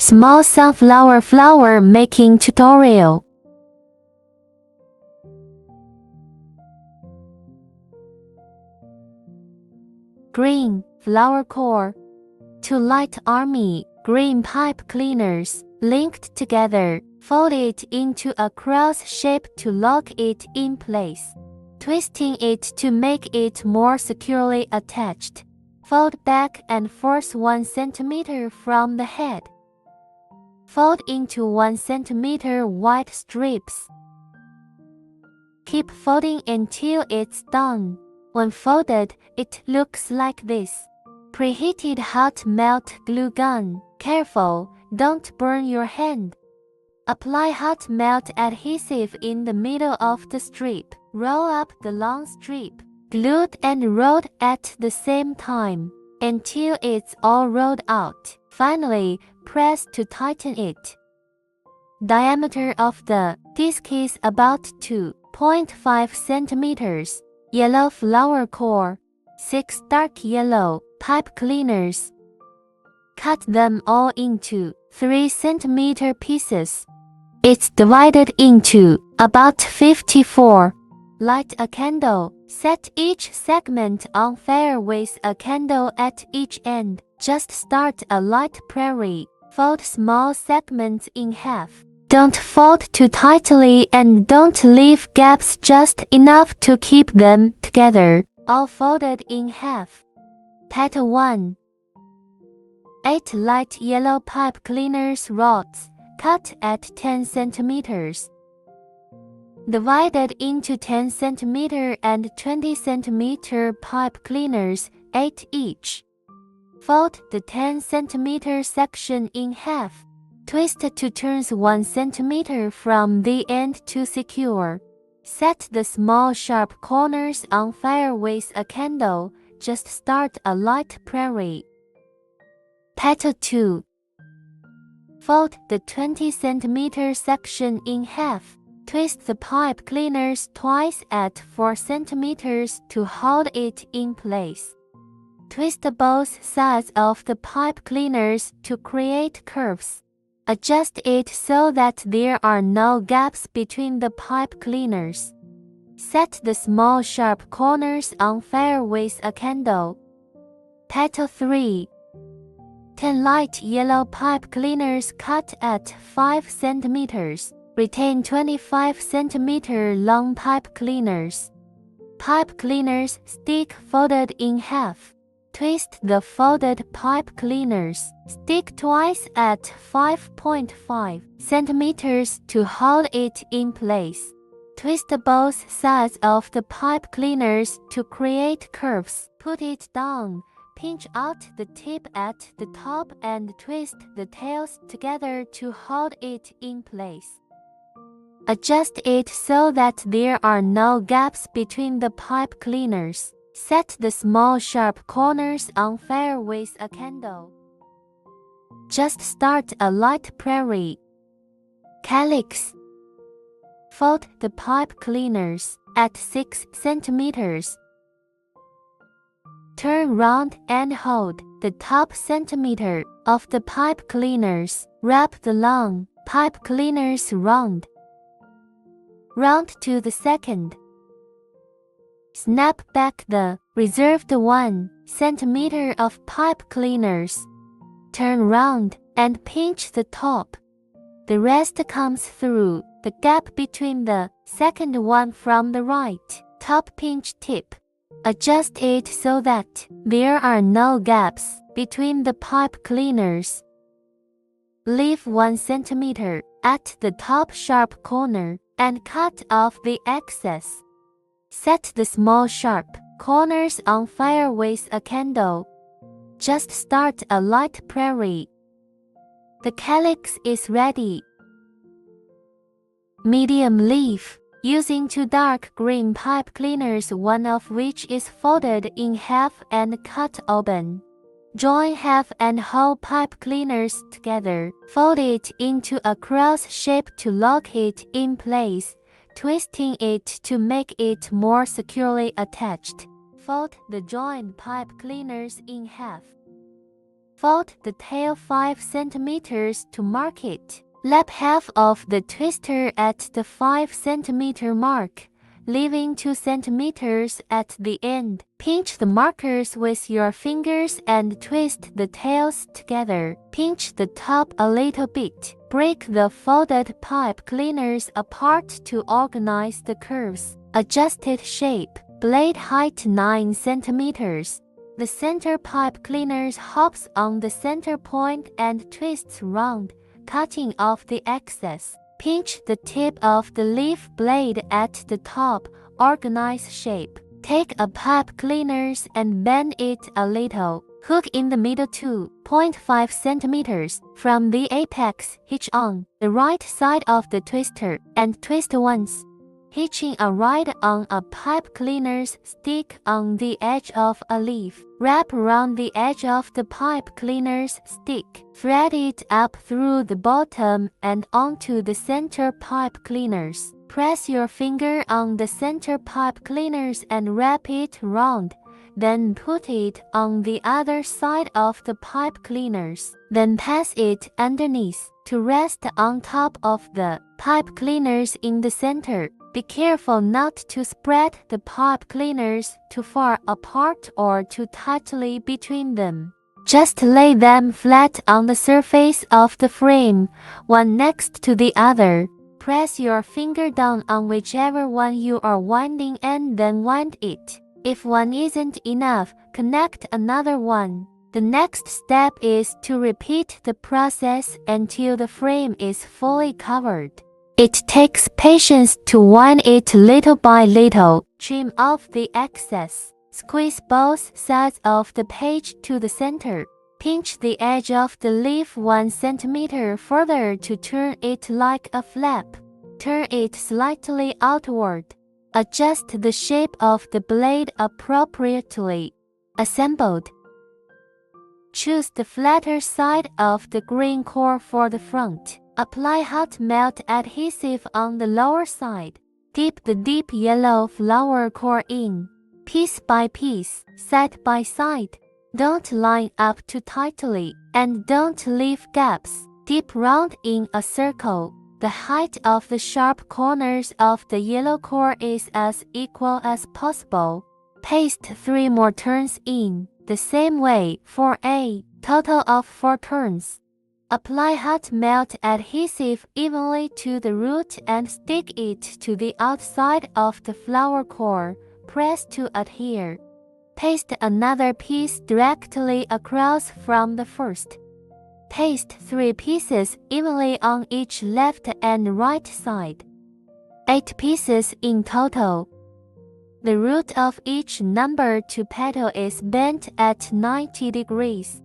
Small sunflower flower making tutorial. Green flower core. 2 light army green pipe cleaners linked together. Fold it into a cross shape to lock it in place, twisting it to make it more securely attached. Fold back and forth 1 cm from the head. Fold into 1 cm white strips. Keep folding until it's done. When folded, it looks like this. Preheated hot melt glue gun. Careful, don't burn your hand. Apply hot melt adhesive in the middle of the strip. Roll up the long strip, glued and rolled at the same time, until it's all rolled out. Finally, press to tighten it. Diameter of the disc is about 2.5 cm. Yellow flower core. 6 dark yellow pipe cleaners. Cut them all into 3 cm pieces. It's divided into about 54. Light a candle. Set each segment on fire with a candle at each end. Just start a light prairie. Fold small segments in half. Don't fold too tightly and don't leave gaps, just enough to keep them together. All folded in half. Petal 1. 8 light yellow pipe cleaners rods, cut at 10 cm. Divided into 10 cm and 20 cm pipe cleaners, 8 each. Fold the 10 cm section in half. Twist to turns 1 cm from the end to secure. Set the small sharp corners on fire with a candle. Just start a light prairie. Petal 2. Fold the 20 cm section in half. Twist the pipe cleaners twice at 4 cm to hold it in place. Twist both sides of the pipe cleaners to create curves. Adjust it so that there are no gaps between the pipe cleaners. Set the small sharp corners on fire with a candle. Petal 3. 10 light yellow pipe cleaners cut at 5 cm. Retain 25 cm long pipe cleaners. Pipe cleaners stick folded in half. Twist the folded pipe cleaners. Stick twice at 5.5 cm to hold it in place. Twist both sides of the pipe cleaners to create curves. Put it down. Pinch out the tip at the top and twist the tails together to hold it in place. Adjust it so that there are no gaps between the pipe cleaners. Set the small sharp corners on fire with a candle. Just start a light prairie. Calyx. Fold the pipe cleaners at 6 cm. Turn round and hold the top centimeter of the pipe cleaners. Wrap the long pipe cleaners round. Round to the second. Snap back the reserved 1 cm of pipe cleaners. Turn round and pinch the top. The rest comes through the gap between the second one from the right top pinch tip. Adjust it so that there are no gaps between the pipe cleaners. Leave 1 cm at the top sharp corner and cut off the excess. Set the small sharp corners on fire with a candle. Just start a light prairie. The calyx is ready. Medium leaf. Using 2 dark green pipe cleaners, one of which is folded in half and cut open. Join half and whole pipe cleaners together. Fold it into a cross shape to lock it in place, twisting it to make it more securely attached. Fold the joined pipe cleaners in half. Fold the tail 5 cm to mark it. Lap half of the twister at the 5 cm mark, leaving 2 cm at the end. Pinch the markers with your fingers and twist the tails together. Pinch the top a little bit. Break the folded pipe cleaners apart to organize the curves. Adjusted shape. Blade height 9 cm. The center pipe cleaners hops on the center point and twists round, cutting off the excess. Pinch the tip of the leaf blade at the top, organize shape. Take a pipe cleaners and bend it a little. Hook in the middle 2.5 cm from the apex. Hitch on the right side of the twister and twist once. Hitching a ride on a pipe cleaner's stick on the edge of a leaf. Wrap around the edge of the pipe cleaner's stick. Thread it up through the bottom and onto the center pipe cleaners. Press your finger on the center pipe cleaners and wrap it round. Then put it on the other side of the pipe cleaners. Then pass it underneath to rest on top of the pipe cleaners in the center. Be careful not to spread the pipe cleaners too far apart or too tightly between them. Just lay them flat on the surface of the frame, one next to the other. Press your finger down on whichever one you are winding and then wind it. If one isn't enough, connect another one. The next step is to repeat the process until the frame is fully covered. It takes patience to wind it little by little. Trim off the excess. Squeeze both sides of the page to the center. Pinch the edge of the leaf 1 cm further to turn it like a flap. Turn it slightly outward. Adjust the shape of the blade appropriately. Assembled. Choose the flatter side of the green core for the front. Apply hot melt adhesive on the lower side. Dip the deep yellow flower core in, piece by piece, side by side. Don't line up too tightly, and don't leave gaps. Dip round in a circle. The height of the sharp corners of the yellow core is as equal as possible. Paste 3 more turns in, the same way for a total of 4 turns. Apply hot melt adhesive evenly to the root and stick it to the outside of the flower core. Press to adhere. Paste another piece directly across from the first. Paste 3 pieces evenly on each left and right side. 8 pieces in total. The root of each number 2 petal is bent at 90 degrees.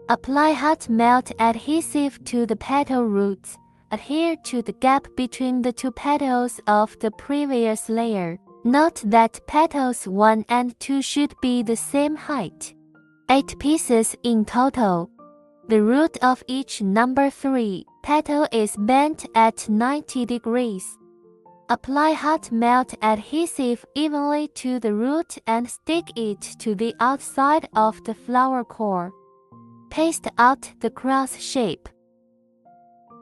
Apply hot melt adhesive to the petal roots. Adhere to the gap between the 2 petals of the previous layer. Note that petals 1 and 2 should be the same height. 8 pieces in total. The root of each number 3 petal is bent at 90 degrees. Apply hot melt adhesive evenly to the root and stick it to the outside of the flower core. Paste out the cross shape.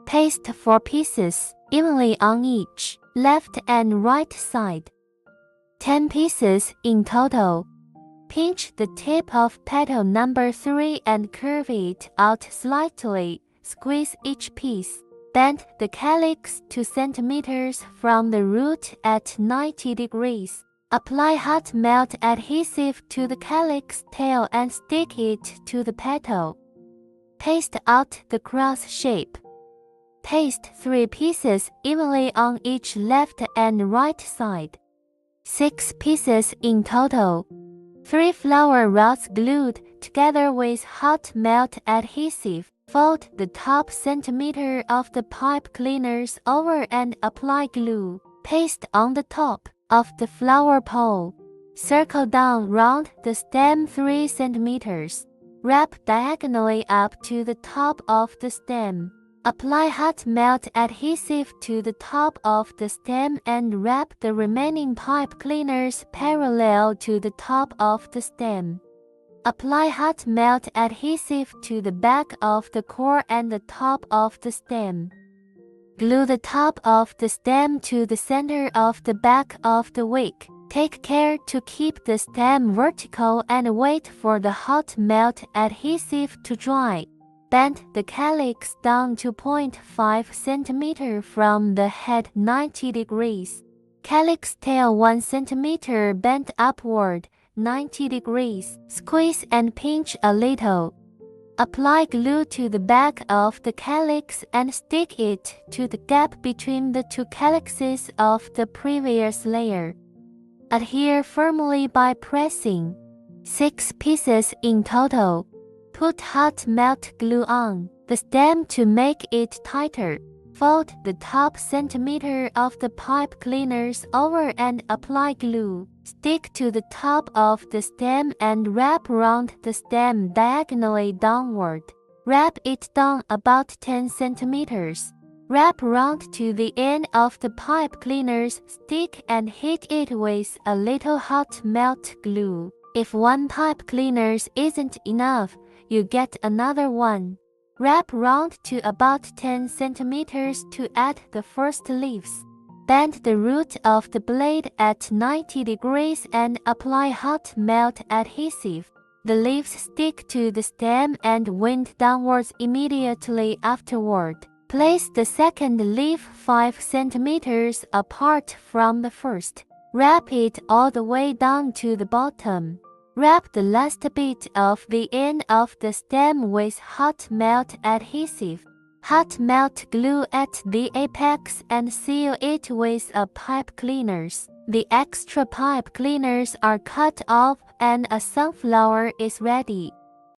Paste 4 pieces evenly on each left and right side. 10 pieces in total. Pinch the tip of petal number 3 and curve it out slightly. Squeeze each piece. Bend the calyx 2 cm from the root at 90 degrees. Apply hot melt adhesive to the calyx tail and stick it to the petal. Paste out the cross shape. Paste 3 pieces evenly on each left and right side. 6 pieces in total. 3 flower rods glued together with hot melt adhesive. Fold the top centimeter of the pipe cleaners over and apply glue. Paste on the top of the flower pole. Circle down round the stem 3 centimeters. Wrap diagonally up to the top of the stem. Apply hot melt adhesive to the top of the stem and wrap the remaining pipe cleaners parallel to the top of the stem. Apply hot melt adhesive to the back of the core and the top of the stem. Glue the top of the stem to the center of the back of the wick. Take care to keep the stem vertical and wait for the hot melt adhesive to dry. Bend the calyx down to 0.5 cm from the head 90 degrees. Calyx tail 1 cm bent upward 90 degrees. Squeeze and pinch a little. Apply glue to the back of the calyx and stick it to the gap between the two calyxes of the previous layer. Adhere firmly by pressing. 6 pieces in total. Put hot melt glue on the stem to make it tighter. Fold the top centimeter of the pipe cleaners over and apply glue. Stick to the top of the stem and wrap around the stem diagonally downward. Wrap it down about 10 centimeters. Wrap around to the end of the pipe cleaners stick and hit it with a little hot melt glue. If one pipe cleaners isn't enough, you get another one. Wrap round to about 10 centimeters to add the first leaves. Bend the root of the blade at 90 degrees and apply hot melt adhesive. The leaves stick to the stem and wind downwards immediately afterward. Place the second leaf 5 centimeters apart from the first. Wrap it all the way down to the bottom. Wrap the last bit of the end of the stem with hot melt adhesive. Hot melt glue at the apex and seal it with a pipe cleaners. The extra pipe cleaners are cut off and a sunflower is ready.